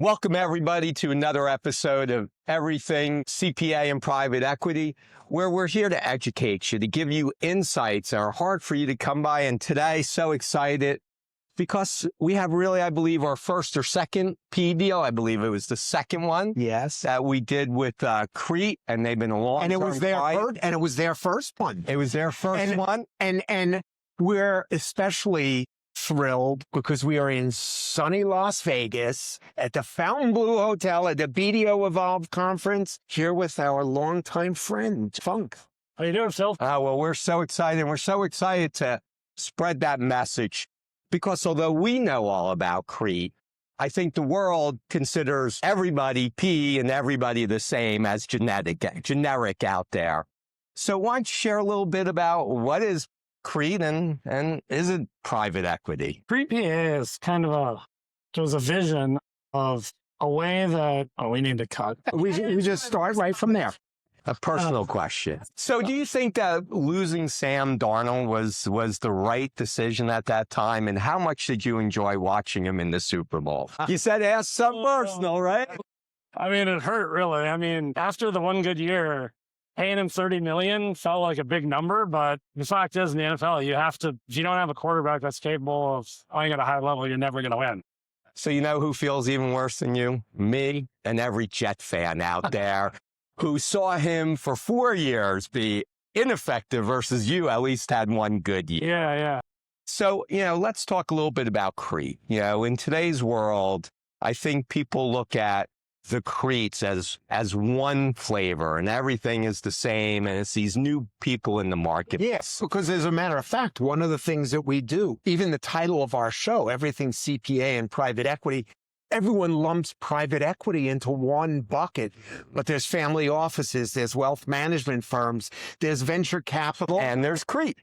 Welcome everybody to another episode of Everything CPA and Private Equity, where we're here to educate you, to give you insights that are hard for you to come by. And today, so excited because we have really, I believe, our first or second PE deal. I believe it was the second one. Yes. That we did with Crete, and they've been a long And it was their first, and it was their first one. It was their first one. And we're especially thrilled because we are in sunny Las Vegas at the Fontainebleau Hotel at the BDO Evolve Conference here with our longtime friend, Funk. How you doing, Phil? Well, we're so excited. We're so excited to spread that message because although we know all about Crete, I think the world considers everybody PE and everybody the same as generic out there. So why don't you share a little bit about what is Crete and is it private equity? Crete PA is kind of a vision of a way that, we need to cut. We just start right from there. A personal question. So do you think that losing Sam Darnold was the right decision at that time? And how much did you enjoy watching him in the Super Bowl? You said ask something personal, right? I mean, it hurt really. I mean, after the one good year, paying him $30 million felt like a big number, but the fact is in the NFL, if you don't have a quarterback that's capable of playing at a high level, you're never going to win. So you know who feels even worse than you? Me and every Jet fan out there who saw him for 4 years be ineffective versus you at least had one good year. Yeah. So, let's talk a little bit about Crete. In today's world, I think people look at the Cretes as one flavor and everything is the same and it's these new people in the market. Yes, because as a matter of fact, one of the things that we do, even the title of our show, Everything CPA and Private Equity, everyone lumps private equity into one bucket, but there's family offices, there's wealth management firms, there's venture capital. And there's Crete.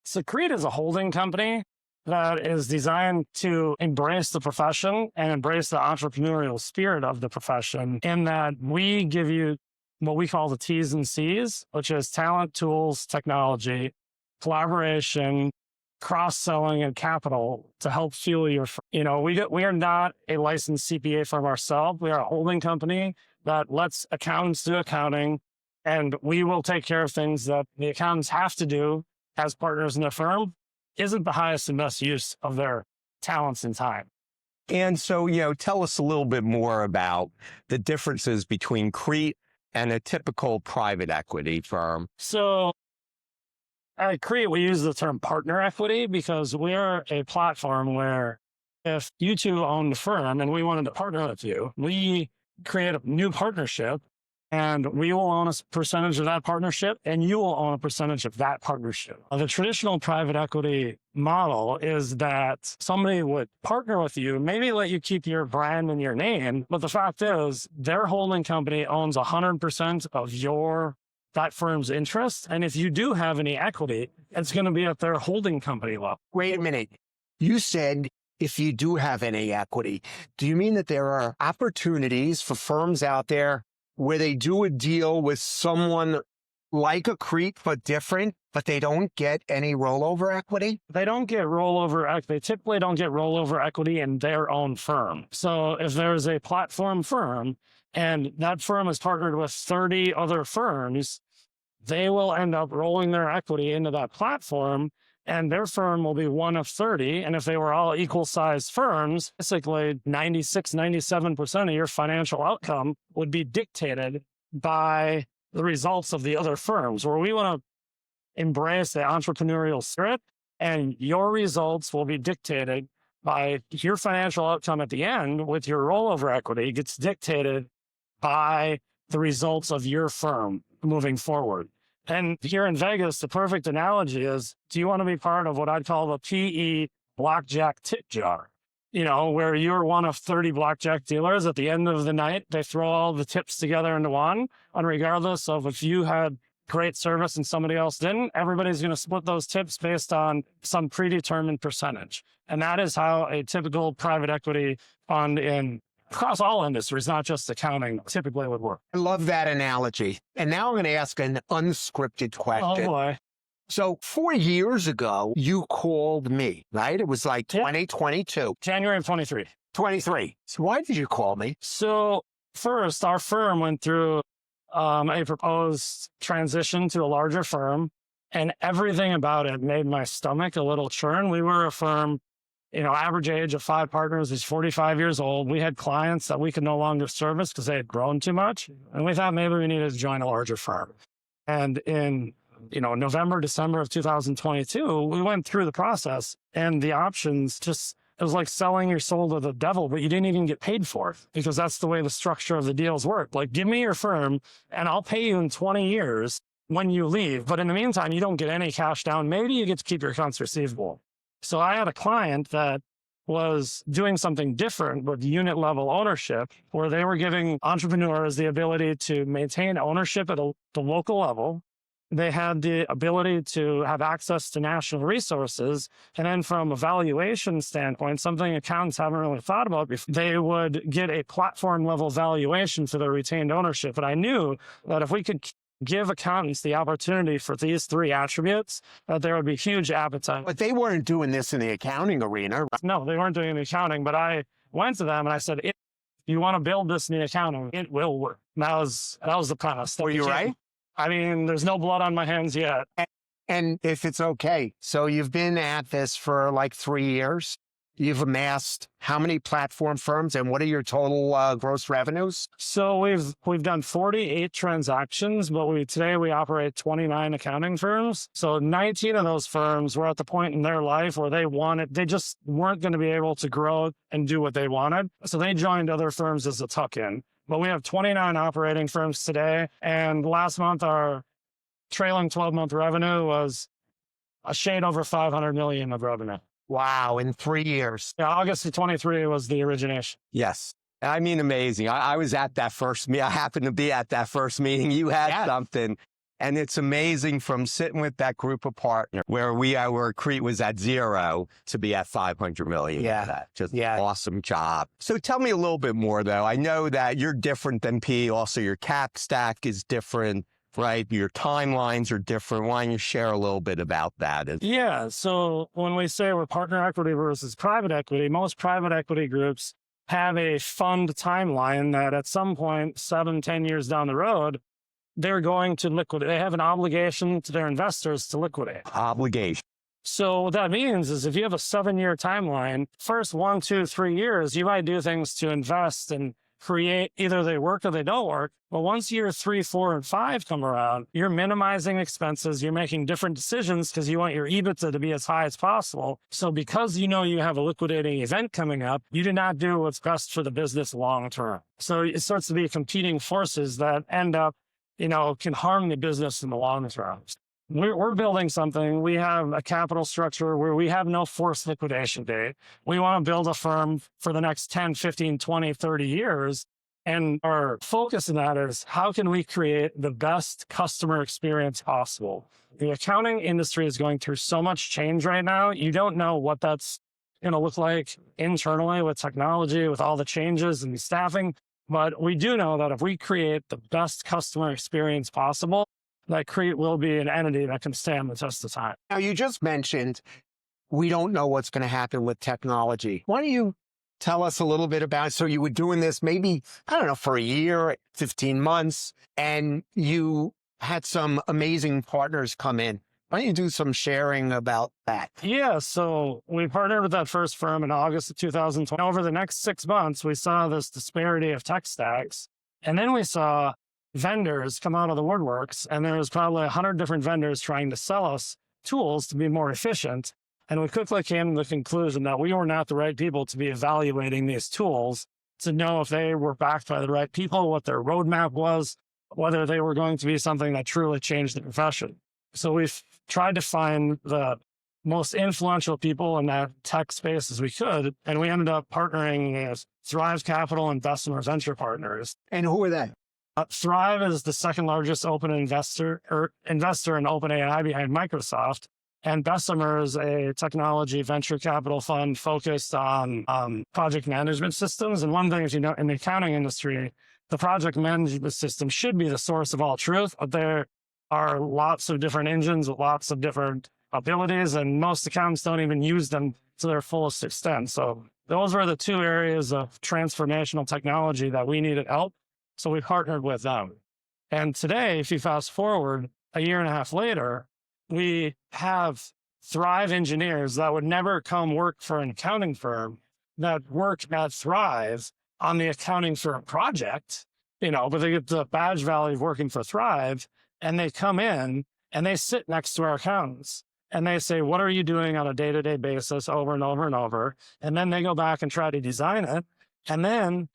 So Crete is a holding company that is designed to embrace the profession and embrace the entrepreneurial spirit of the profession in that we give you what we call the T's and C's, which is talent, tools, technology, collaboration, cross-selling, and capital to help fuel your, we are not a licensed CPA firm ourselves. We are a holding company that lets accountants do accounting, and we will take care of things that the accountants have to do as partners in the firm. Isn't the highest and best use of their talents and time. And so, tell us a little bit more about the differences between Crete and a typical private equity firm. So at Crete, we use the term partner equity because we're a platform where if you two own the firm and we wanted to partner with you, we create a new partnership and we will own a percentage of that partnership, and you will own a percentage of that partnership. The traditional private equity model is that somebody would partner with you, maybe let you keep your brand and your name, but the fact is their holding company owns 100% of that firm's interest. And if you do have any equity, it's going to be at their holding company level. Wait a minute. You said if you do have any equity, do you mean that there are opportunities for firms out there where they do a deal with someone like a Crete, but different, but they don't get any rollover equity? They don't get rollover equity. They typically don't get rollover equity in their own firm. So if there's a platform firm and that firm is partnered with 30 other firms, they will end up rolling their equity into that platform, and their firm will be one of 30. And if they were all equal-sized firms, basically 96, 97% of your financial outcome would be dictated by the results of the other firms, where we want to embrace the entrepreneurial spirit, and your results will be dictated by your financial outcome at the end with your rollover equity gets dictated by the results of your firm moving forward. And here in Vegas, the perfect analogy is, do you want to be part of what I'd call the PE blackjack tip jar? Where you're one of 30 blackjack dealers. At the end of the night, they throw all the tips together into one. And regardless of if you had great service and somebody else didn't, everybody's going to split those tips based on some predetermined percentage. And that is how a typical private equity fund across all industries, not just accounting, typically would work. I love that analogy. And now I'm going to ask an unscripted question. Oh, boy. So 4 years ago, you called me, right? It was like 2022. January of 23. 23. So why did you call me? So first, our firm went through a proposed transition to a larger firm, and everything about it made my stomach a little churn. We were a firm, average age of 5 partners is 45 years old. We had clients that we could no longer service because they had grown too much. And we thought maybe we needed to join a larger firm. And in, November, December of 2022, we went through the process, and the options it was like selling your soul to the devil, but you didn't even get paid for it, because that's the way the structure of the deals work. Like, give me your firm and I'll pay you in 20 years when you leave. But in the meantime, you don't get any cash down. Maybe you get to keep your accounts receivable. So I had a client that was doing something different with unit level ownership, where they were giving entrepreneurs the ability to maintain ownership at the local level. They had the ability to have access to national resources. And then from a valuation standpoint, something accountants haven't really thought about before, they would get a platform level valuation for their retained ownership. And I knew that if we could give accountants the opportunity for these 3 attributes, that there would be huge appetite. But they weren't doing this in the accounting arena. Right? No, they weren't doing any accounting, but I went to them and I said, if you want to build this in the accounting, it will work. And that was the premise. Were you right? I mean, there's no blood on my hands yet. And if it's okay, so you've been at this for like 3 years. You've amassed how many platform firms, and what are your total gross revenues? So we've done 48 transactions, but today we operate 29 accounting firms. So 19 of those firms were at the point in their life where they just weren't going to be able to grow and do what they wanted. So they joined other firms as a tuck-in. But we have 29 operating firms today, and last month our trailing 12-month revenue was a shade over 500 million of revenue. Wow, in 3 years. Yeah, August of 23 was the origination. Yes. I mean, amazing. I was at that first meeting. I happened to be at that first meeting. You had something. And it's amazing from sitting with that group of partners where Crete was at 0 to be at 500 million. Yeah. Awesome job. So tell me a little bit more, though. I know that you're different than P. Also, your cap stack is different, right? Your timelines are different. Why don't you share a little bit about that? Yeah. So when we say we're partner equity versus private equity, most private equity groups have a fund timeline that at some point, 7-10 years down the road, they're going to liquidate. They have an obligation to their investors to liquidate. Obligation. So what that means is if you have a 7-year timeline, first 1, 2, 3 years, you might do things to invest and create, either they work or they don't work. But once year 3, 4, and 5 come around, you're minimizing expenses. You're making different decisions because you want your EBITDA to be as high as possible. So because you have a liquidating event coming up, you do not do what's best for the business long term. So it starts to be competing forces that end up can harm the business in the long term. We're building something. We have a capital structure where we have no forced liquidation date. We want to build a firm for the next 10, 15, 20, 30 years. And our focus in that is how can we create the best customer experience possible? The accounting industry is going through so much change right now. You don't know what that's going to look like internally with technology, with all the changes and staffing. But we do know that if we create the best customer experience possible, that Crete will be an entity that can stand the test of time. Now, you just mentioned we don't know what's going to happen with technology. Why don't you tell us a little bit about it? So you were doing this maybe, I don't know, for a year, 15 months, and you had some amazing partners come in. Why don't you do some sharing about that? Yeah, so we partnered with that first firm in August of 2020. Over the next 6 months, we saw this disparity of tech stacks. And then we saw vendors come out of the woodworks, and there was probably 100 different vendors trying to sell us tools to be more efficient. And we quickly came to the conclusion that we were not the right people to be evaluating these tools, to know if they were backed by the right people, what their roadmap was, whether they were going to be something that truly changed the profession. So we've tried to find the most influential people in that tech space as we could, and we ended up partnering with Thrive Capital and Bessemer Venture Partners. And who are they? Thrive is the second largest open investor in OpenAI behind Microsoft, and Bessemer is a technology venture capital fund focused on project management systems. And one thing is, in the accounting industry, the project management system should be the source of all truth, but there are lots of different engines with lots of different abilities, and most accountants don't even use them to their fullest extent. So those were the two areas of transformational technology that we needed help. So we partnered with them. And today, if you fast forward a year and a half later, we have Thrive engineers that would never come work for an accounting firm that work at Thrive on the accounting firm project, but they get the badge value of working for Thrive, and they come in and they sit next to our accountants and they say, what are you doing on a day-to-day basis over and over and over? And then they go back and try to design it. And then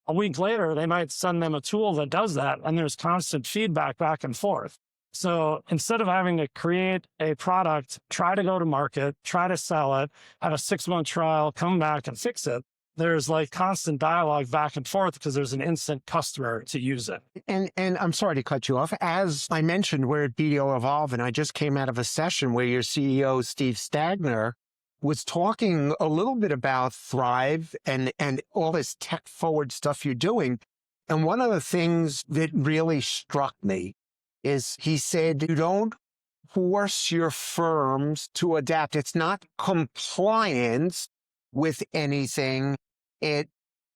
a week later, they might send them a tool that does that. And there's constant feedback back and forth. So instead of having to create a product, try to go to market, try to sell it, have a 6-month trial, come back and fix it, there's like constant dialogue back and forth because there's an instant customer to use it. And I'm sorry to cut you off. As I mentioned, we're at BDO Evolve, and I just came out of a session where your CEO, Steve Stagner, was talking a little bit about Thrive and all this tech-forward stuff you're doing. And one of the things that really struck me is he said, you don't force your firms to adapt. It's not compliance with anything. It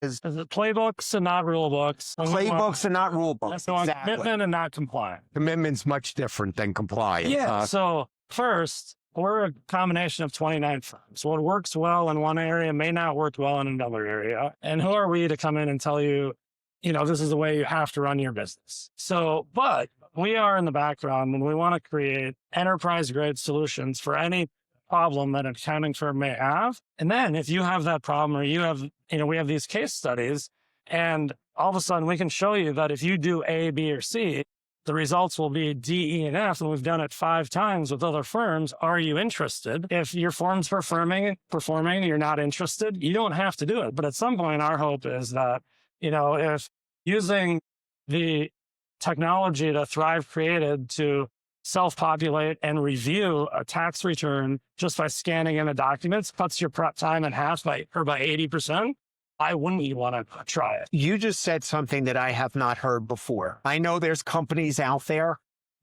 is playbooks and not rule books. Playbooks and not rule books. So exactly. Commitment and not compliant. Commitment's much different than compliance. Yeah. So first, we're a combination of 29 firms. What works well in one area may not work well in another area. And who are we to come in and tell you, this is the way you have to run your business? So, but we are in the background and we want to create enterprise-grade solutions for any problem that an accounting firm may have. And then if you have that problem or you have, we have these case studies, and all of a sudden we can show you that if you do A, B, or C, the results will be D, E, and F, and we've done it 5 times with other firms. Are you interested? If your firm's performing, you're not interested, you don't have to do it. But at some point, our hope is that, if using the technology that Thrive created to self-populate and review a tax return just by scanning in the documents cuts your prep time in half by 80%, why wouldn't you want to try it? You just said something that I have not heard before. I know there's companies out there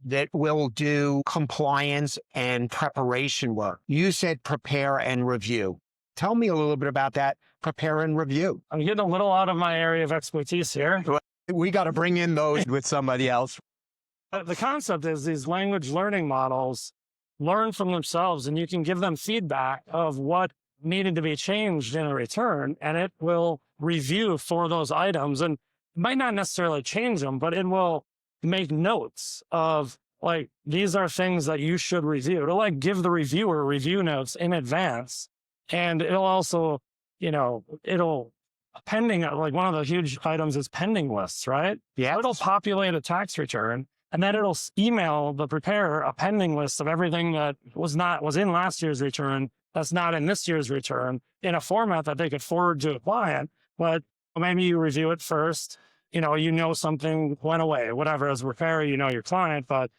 that will do compliance and preparation work. You said prepare and review. Tell me a little bit about that, prepare and review. I'm getting a little out of my area of expertise here. We got to bring in those with somebody else. The concept is these language learning models learn from themselves, and you can give them feedback of what needed to be changed in a return, and it will review for those items. And it might not necessarily change them, but it will make notes of like, these are things that you should review. It'll give the reviewer review notes in advance. And it'll also, pending, like one of the huge items is pending lists, right? Yeah. It'll populate a tax return, and then it'll email the preparer a pending list of everything that was in last year's return that's not in this year's return in a format that they could forward to a client. But maybe you review it first, something went away, whatever. As a preparer, your client, but,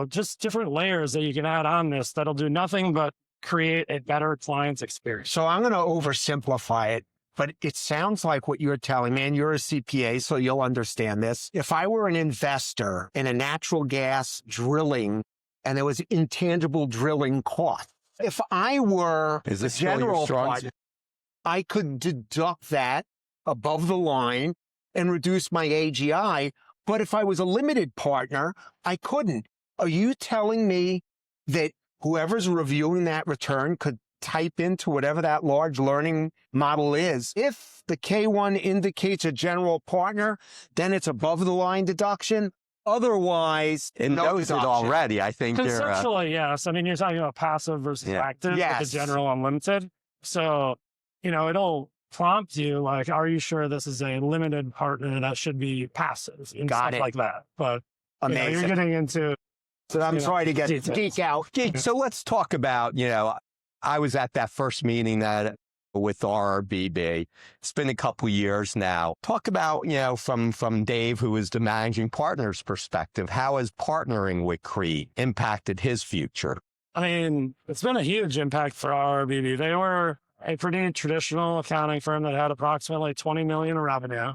just different layers that you can add on this that'll do nothing but create a better client's experience. So I'm going to oversimplify it, but it sounds like what you're telling me, and you're a CPA, so you'll understand this. If I were an investor in a natural gas drilling and there was intangible drilling cost, if I were a general partner, I could deduct that above the line and reduce my AGI. But if I was a limited partner, I couldn't. Are you telling me that whoever's reviewing that return could type into whatever that large learning model is? If the K1 indicates a general partner, then it's above the line deduction. Otherwise, it knows it already. I think conceptually, yes. I mean, you're talking about passive versus active, yes. With the general unlimited. So, it'll prompt you like, are you sure this is a limited partner that should be passive and stuff like that? But amazing. You're getting into. So I'm sorry to get geek out. So let's talk about, I was at that first meeting with RBB. It's been a couple years now. Talk about, from Dave, who is the managing partner's perspective, how has partnering with Crete impacted his future? I mean, it's been a huge impact for RBB. They were a pretty traditional accounting firm that had approximately 20 million in revenue.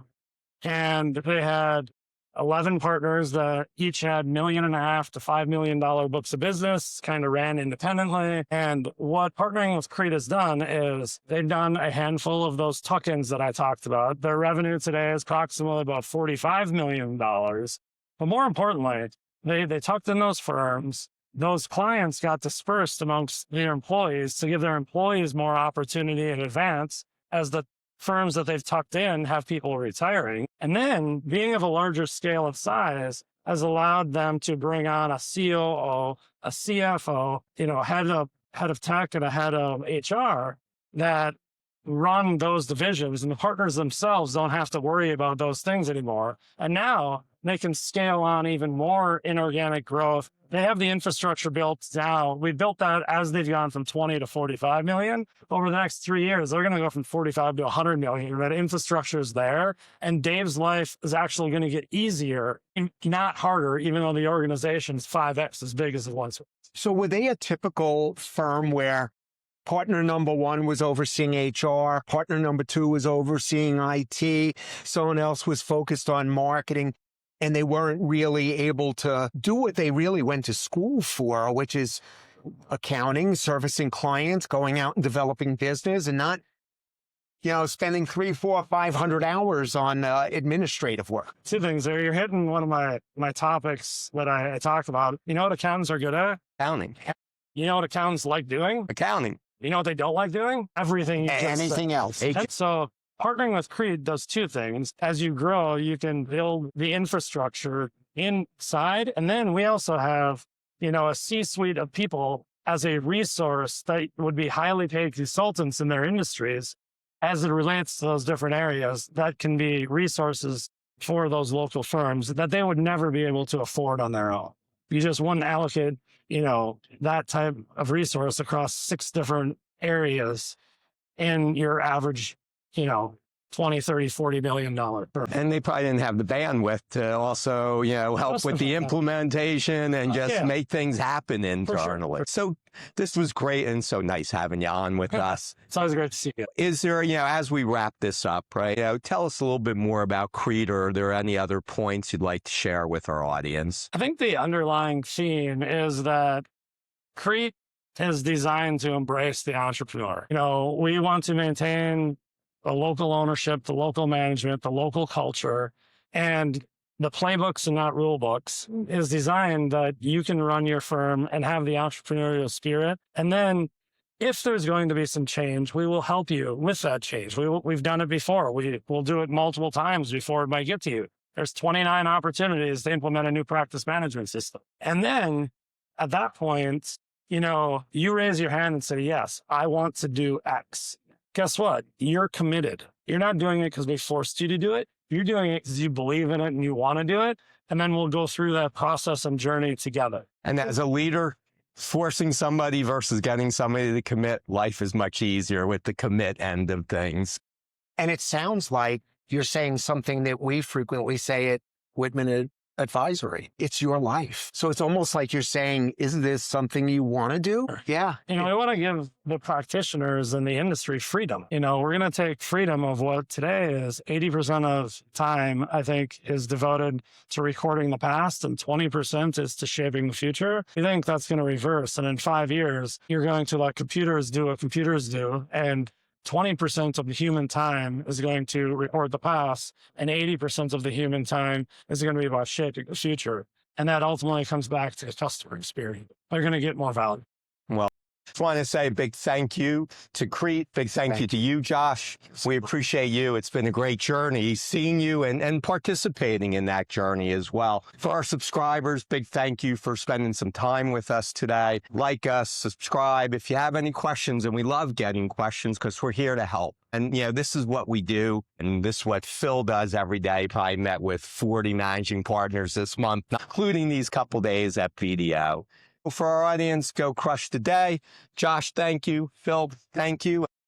And they had 11 partners that each had $1.5 million to $5 million books of business, kind of ran independently. And what partnering with Crete has done is they've done a handful of those tuck-ins that I talked about. Their revenue today is approximately about $45 million. But more importantly, they tucked in those firms. Those clients got dispersed amongst their employees to give their employees more opportunity in advance as the firms that they've tucked in have people retiring. And then being of a larger scale of size has allowed them to bring on a COO, a CFO, head of tech and a head of HR that run those divisions, and the partners themselves don't have to worry about those things anymore. And now they can scale on even more inorganic growth. They have the infrastructure built now. We built that as they've gone from 20 to 45 million. Over the next 3 years, they're going to go from 45 to 100 million. That infrastructure is there. And Dave's life is actually going to get easier, not harder, even though the organization is 5x as big as it once was. So were they a typical firm where partner number one was overseeing HR, partner number two was overseeing IT, someone else was focused on marketing, and they weren't really able to do what they really went to school for, which is accounting, servicing clients, going out and developing business, and not, spending 300, 400, 500 hours on administrative work? Two things there. You're hitting one of my topics that I talked about. You know what accountants are good at? Accounting. You know what accountants like doing? Accounting. You know what they don't like doing? Everything. Anything else. And so partnering with Crete does two things. As you grow, you can build the infrastructure inside. And then we also have, a C-suite of people as a resource that would be highly paid consultants in their industries as it relates to those different areas that can be resources for those local firms that they would never be able to afford on their own. You just wouldn't allocate, that type of resource across 6 different areas in your average, 20, 30, $40 million firm. And they probably didn't have the bandwidth to also, help with the implementation and just make things happen internally. Sure. So this was great and so nice having you on with us. It's always great to see you. Is there, as we wrap this up, right, tell us a little bit more about Crete, or are there any other points you'd like to share with our audience? I think the underlying theme is that Crete is designed to embrace the entrepreneur. We want to maintain the local ownership, the local management, the local culture, and the playbooks and not rule books is designed that you can run your firm and have the entrepreneurial spirit. And then if there's going to be some change, we will help you with that change. We've done it before. We'll do it multiple times before it might get to you. There's 29 opportunities to implement a new practice management system. And then at that point, you raise your hand and say, yes, I want to do X. Guess what? You're committed. You're not doing it because we forced you to do it. You're doing it because you believe in it and you want to do it. And then we'll go through that process and journey together. And as a leader, forcing somebody versus getting somebody to commit, life is much easier with the commit end of things. And it sounds like you're saying something that we frequently say at Whitman Advisory. It's your life. So it's almost like you're saying, is this something you want to do? Yeah. I want to give the practitioners in the industry freedom. We're going to take freedom of what today is 80% of time, I think, is devoted to recording the past and 20% is to shaping the future. I think that's going to reverse. And in 5 years, you're going to let computers do what computers do. And 20% of the human time is going to record the past, and 80% of the human time is going to be about shaping the future. And that ultimately comes back to the customer experience. They're going to get more value. Well, just want to say a big thank you to Crete. Big thank you to you, Josh. We appreciate you. It's been a great journey seeing you and participating in that journey as well. For our subscribers, big thank you for spending some time with us today. Like us, subscribe if you have any questions, and we love getting questions because we're here to help. And, this is what we do, and this is what Phil does every day. Probably met with 40 managing partners this month, including these couple days at BDO. For our audience, go crush the day. Josh, thank you. Phil, thank you.